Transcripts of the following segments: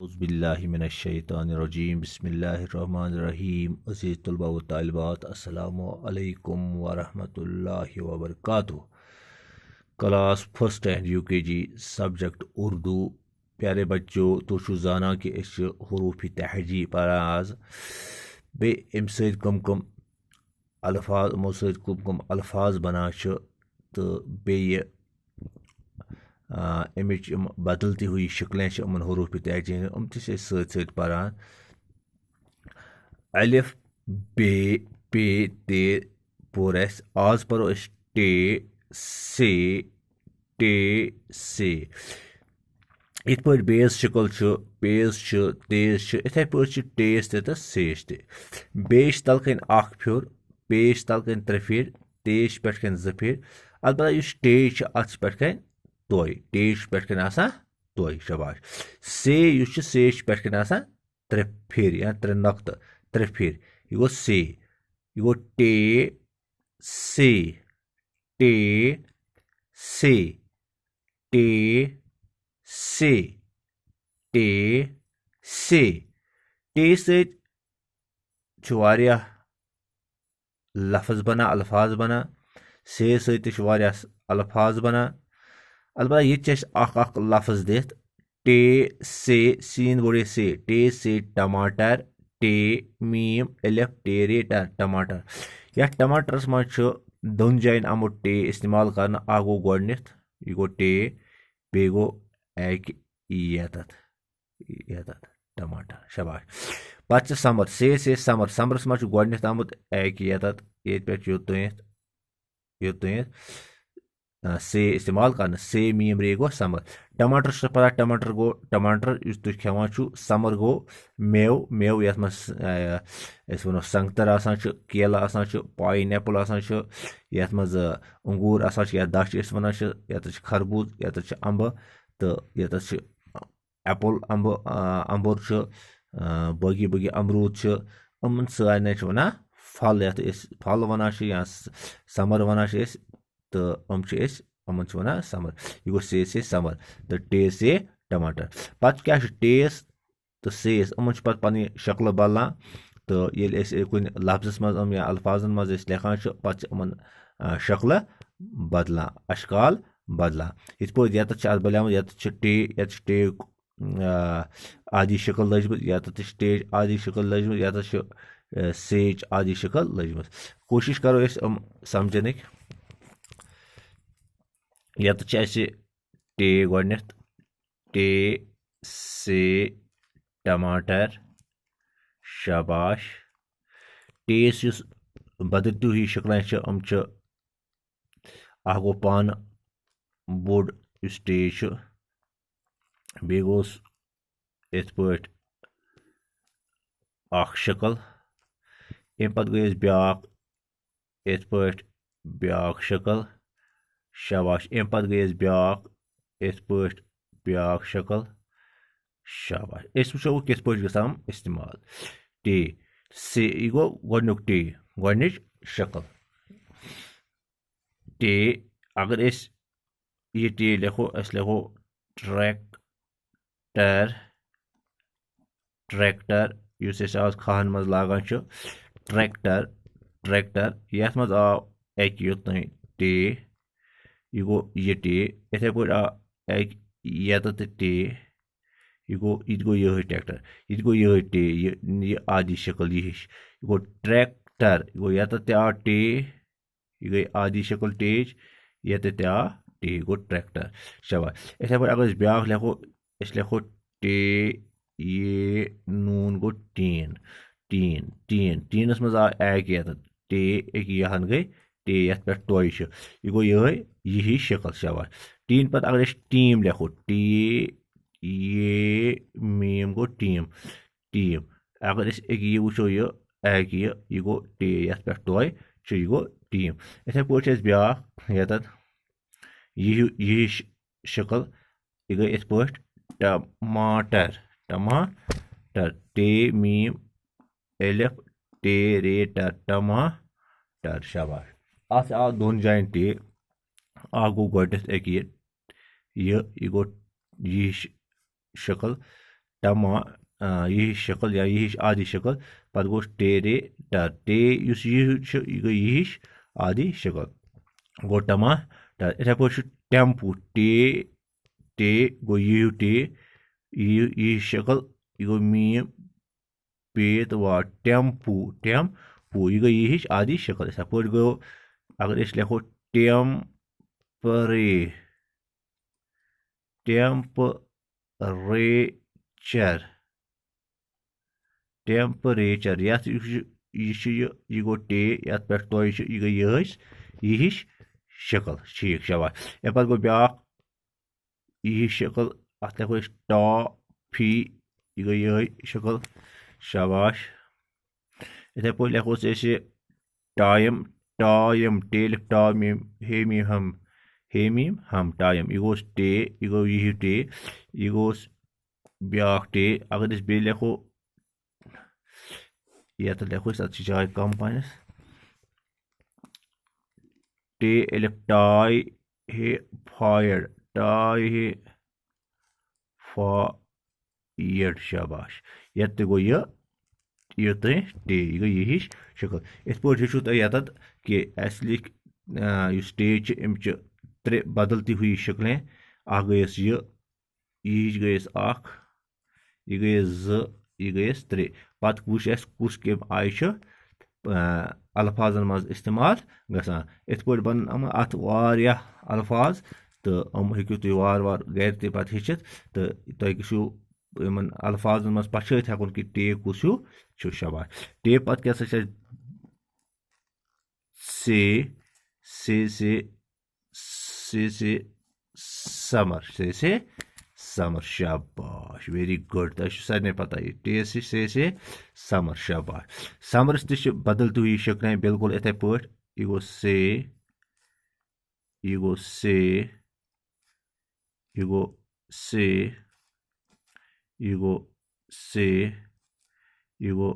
बिस्मिल्लाहिमिनश्शैतानिर्रजीम बिस्मिल्लाहिर्रहमानिर्रहीम अज़ीज़ तलबा व तालिबात अस्सलामु अलैकुम व रहमतुल्लाहि व बरकातुहू। Class first and UKG subject Urdu. प्यारे बच्चों तो जाना कि हरूफ-तहजी पढ़ा आज बे अम कम अल्फाज मो कम अल्फाज बना तो बे अमिच बदलती हुई शक्लें अमन हरूफ-तहजी स पढ़ान। अलिफ बे पे ते पोर आज पढ़ो टे से टे से। इत पे बेस शक्ल पेस तेज इथे पे टेस तो सेश तेश तलकन अख फिर पेश तलकन त्रे फिर तेश पे ज फिर अलबत्ता इस टेज अत पे तोय टेश पे तोय शबाश। से सेश पे त्रे फिर या त्रे नक्त त्रे फिर यह गो से यह गो टे से टे से टे से टे से टे सह लफ्ज बना अल्फाज बना से सह अल्फाज बना। अलबत्ता ये अख लफ्ज दित टे से सीन बोड़े से टे से टमाटर टे मीम एलिफ टेरेटर टमाटर। या टमाटरस मज दोन जायन आमुत टे इस्तेमाल कर गो गोडनिथ यह गो टे बे गो एक यतत टमाटर शबाश। पत समर से समर समरस मज गोडनिथ आमुत एक यतत ये पे युत से इस्तेमाल कर से मीम रे गो समर। टमाटर पता टमाटर गो टमाटर तुम खेवान समर गो मेव मेव ये वो संगतर केला पाइन एप्पल ये अंगूर या दच वन ये खरबूज ये अम्ब तो ये एप्पल अम्बुर बगी बगी अमरूद अमन सारे वन फल ये फल वन या समर वन तो अमन वन समर यह गो से समर तो टे से टमाटर। पत क्या टेस तो सेस अमन पत पन शक्ल बदलान तो ये कुन लफ्जस मज या अल्फाजन मज लिखान पत अमन शक्ल बदलान अशकाल बदलान। इत पे ये बलियाम ये टे आदि शक्ल लजम ये टे आदि शक्ल लजम ये सेच आदि शक्ल लजम। कोशिश करो समझन ये टे गोडनिथ टे से टमाटर शाबाश। टेस बदलती हुई शक्लें अम गो पान बोड़ इस टेज बे गोस इत पे अख शक्ल अम पत गई ब्याक इत पे ब्याक शक्ल शाबाश। अम पत गई ब्याक इत पे ब्याक शक्ल शाबाश। वो कित पे गम इस्तेमाल टे से यह गो गोडनुक टे गोडनिच शक्ल टे। अगर ये टे लिखो लिखो ट्रैक्टर ट्रैक्टर इस आज खान मज लागान ट्रैक्टर ट्रैक्टर ये मज आव एक युत टे यह गो ये टे इथे पे एक ये टे यह गो यह ट्रैक्टर यह गो यह टे ये आदि शक्ल यह गो ट्रैक्टर यह गो ये आव टे यह गई आदि शक्ल टेज ये आव टे गो ट्रैक्टर शाबाश। इथे पे अगर ब्याक लिखो टे ये नून गो टीन टीन टीन टीनस मज आव एक ये टे एक यहन गई टे ये पे टोय यह गो यही शक्ल शाबाश। टीन पत अगर टीम लिखो टी ये मीम गो टीम टीम। अगर ये वो एक यह गो टे ये पे टोय यह गो टीम। इथे पे ब्याक यही शक्ल यह गई इत पे टमाटर टमाटर टे मीम एलिफ टेरेटर टमाटर शाबाश। अत आव दोन जायन टे अख गो गोडनिथ एक ये गो यह शक्ल ٹما یہ ہِش شکل یا یہ ہِش آدھی شکل پتہٕ گوٚو ٹے ٹے یُس یہِ چھُ یہِ گٔے یہِ ہِش آدھی شکل گوٚو ٹماٹر یِتھَے پٲٹھۍ چھُ ٹٮ۪مپو ٹے گوٚو یہِ ہیوٗ ٹے یہِ ہِش شکل یہِ گوٚو میٖم پے تہٕ وا ٹٮ۪مپوٗ یہِ گٔے یہِ ہِش آدھی شکل یِتھَے پٲٹھۍ گوٚو اگر أسۍ لیکھو ٹٮ۪مپریچر یَتھ یہِ چھُ یہِ گوٚو ٹے یَتھ پٮ۪ٹھ تۄہہِ چھُ یہِ گٔے یہِ ہِش شکل ٹھیٖک شاباش اَمہِ پتہٕ گوٚو بیٛاکھ یہِ ہِش شکل اَتھ لیکھو أسۍ ٹافی یہِ گٔے یِہوٚے شکل شاباش یِتھَے پٲٹھۍ لیکھوس أسۍ ٹایم ٹے لیکھ ٹا میٖم ہے میٖم ہم ٹایم یہِ گوٚوس ٹے یہِ گوٚو یہِ ہیوٗ ٹے یہِ گوٚوس بیٛاکھ ٹے اگر أسۍ بیٚیہِ لیکھو یَتھ لیکھو أسۍ اَتھ چھِ جاے کم پہنَس ٹے لیکھ ٹاے ہے فایڈ شاباش یَتھ تہِ گوٚو یہِ تہٕ ٹے یہِ گٔے یہِ ہِش شکل یِتھ پٲٹھۍ ہیٚچھِو تُہۍ یَتَتھ کہِ اَسہِ لیکھ یُس ٹے چھِ أمِس چھِ ترٛےٚ بدلتی ہوئی شکلیں اکھ گٔیَس یہِ ہِش گٔیَس اکھ یہِ گٔیَس زٕ یہِ گٔیَس ترٛےٚ پتہٕ وٕچھ اَسہِ کُس کَمہِ آیہِ چھُ الفاظن منٛز استعمال گژھان یِتھ پٲٹھۍ بنن یِمہٕ اَتھ واریاہ الفاظ تہٕ یِم ہیٚکِو تُہۍ وارٕ وارٕ گرِ تہِ پتہٕ ہیٚچھِتھ تہٕ تۄہہِ گٔژھِو یِمن الفاظن منٛز پچھٲتۍ ہٮ۪کُن کہِ ٹے کُس ہیوٗ چھُ شاباش ٹے پتہٕ کیٛاہ سا چھِ اَسہِ سمر شاباش ویری گُڈ تۄہہِ چھُ سارنٕے پتہ یہِ ٹے سمر شاباش سمرس تہِ چھِ بدلتی ہوئی شکلیں بالکل یِتھَے پٲٹھۍ یہِ گوٚو یہِ گوٚو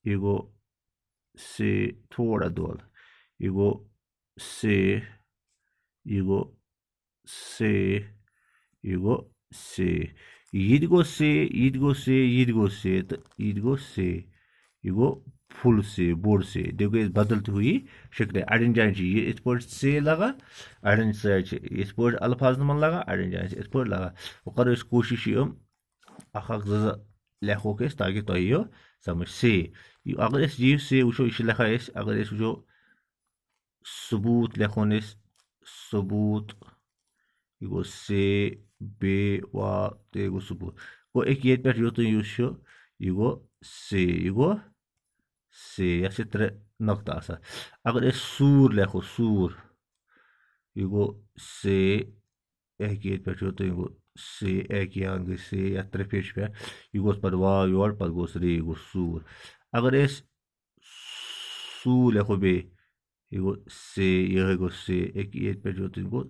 یہِ گوٚو تھوڑا دۄل یہِ گوٚو یہِ گوٚو یہِ تہِ گوٚو یہِ تہِ گوٚو تہٕ یہِ تہِ گوٚو یہِ گوٚو فُل بوٚڑ تہِ گٔے بدلتی ہوئی شکلیں اَڑٮ۪ن جایَن چھِ یہِ یِتھ پٲٹھۍ لگان اَڑٮ۪ن جایَن چھِ یِتھ پٲٹھۍ الفاظن منٛز لگان اَڑٮ۪ن جایَن چھِ یِتھ پٲٹھۍ لگان وۄنۍ کرو أسۍ کوٗشِش یِم اکھ زٕ لیکھوکھ أسۍ تاکہِ تۄہہِ یِیو سمجھ اگر أسۍ یہِ وٕچھو یہِ چھِ لیکھان أسۍ اگر أسۍ وٕچھو ثبوٗت لیکھون أسۍ یہِ گوٚو تے گوٚو ثبوٗت گوٚو أکہِ ییٚتہِ پٮ۪ٹھ یوٚتُن یُس چھُ یہِ گوٚو یَتھ چھِ ترٛےٚ نۄقطہٕ آسان اگر أسۍ سوٗر لیکھو یہِ گوٚو اَکہِ ییٚتہِ پٮ۪ٹھ یوٚتُن یہِ گوٚو اَکہِ یان گٔے یَتھ ترٛےٚ پیٚٹھۍ پٮ۪ٹھ یہِ گوٚژھ پتہٕ واو یورٕ پتہٕ گوٚوس یہِ گوٚو سوٗر اگر أسۍ لیکھو بیٚیہِ یہِ گوٚو یِہوٚے گوٚو اَکہِ ییٚتہِ پٮ۪ٹھ یوٚتُن گوٚو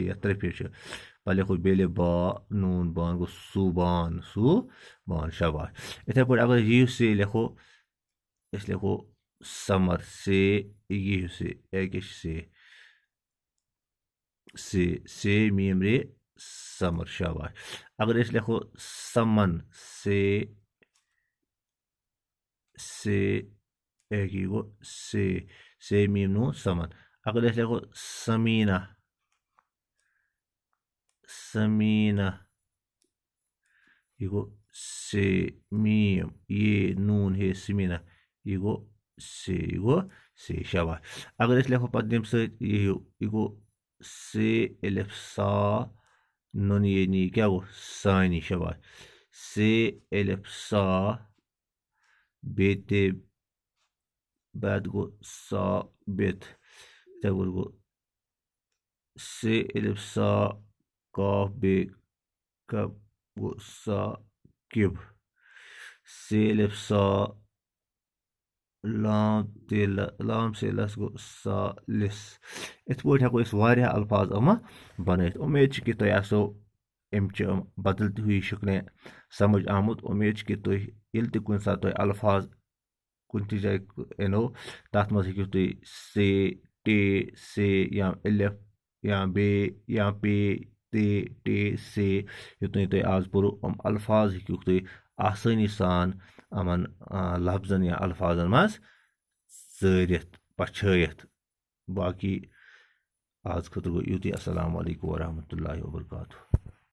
یَتھ ترٛےٚ پیٚٹھۍ چھِ پتہٕ لیکھو بیٚیہِ نوٗن بان گوٚو صوٗبان شاباش یِتھَے پٲٹھۍ اگر یہِ لیکھو أسۍ لیکھو سمر یہِ ہیوٗ کیٛاہ چھِ میٖم رے سمر شاباش اگر أسۍ لیکھو سمن یہِ گوٚو میٖم نوٗن سمن اگر أسۍ لیکھو سمیٖنا یہِ گوٚو میٖم یے نوٗن ہے سمیٖنا یہِ گوٚو شاباش اگر أسۍ لیکھو پتہٕ تَمہِ سۭتۍ یہِ ہیوٗ یہِ گوٚو الف سا نُن یے نی کیٛاہ گوٚو سانی شاباش الف سا بیٚیہِ بت گوٚو بِتھ یِتھَے پٲٹھۍ گوٚو الف سا کاف بیٚیہِ کب گوٚو کِب الف سا لام سے لس گوٚو لِس یِتھ پٲٹھۍ ہٮ۪کو أسۍ واریاہ الفاظ یِمہٕ بنٲیِتھ اُمید چھِ کہِ تۄہہِ آسو اَمچہِ بدلتی ہوئی شکلیں سمجھ آمُت اُمید چھِ کہِ تُہۍ ییٚلہِ تہِ کُنہِ ساتہٕ تۄہہِ الفاظ کُنہِ تہِ جایہِ یِنو تتھ منٛز ہیٚکِو تُہۍ ٹے یا الف یا بیٚیہِ یا پے تے ٹے سے یوتانۍ تۄہہِ آز پوٚرُو یِم الفاظ ہیٚکِوُکھ تُہۍ آسٲنی سان یِمن لفظن یا الفاظن منٛز ژٲرِتھ پچھٲیِتھ. باقی آز خٲطرٕ گوٚو یُتُے. السلام علیکم ورحمتہ اللہ وبرکاتہ.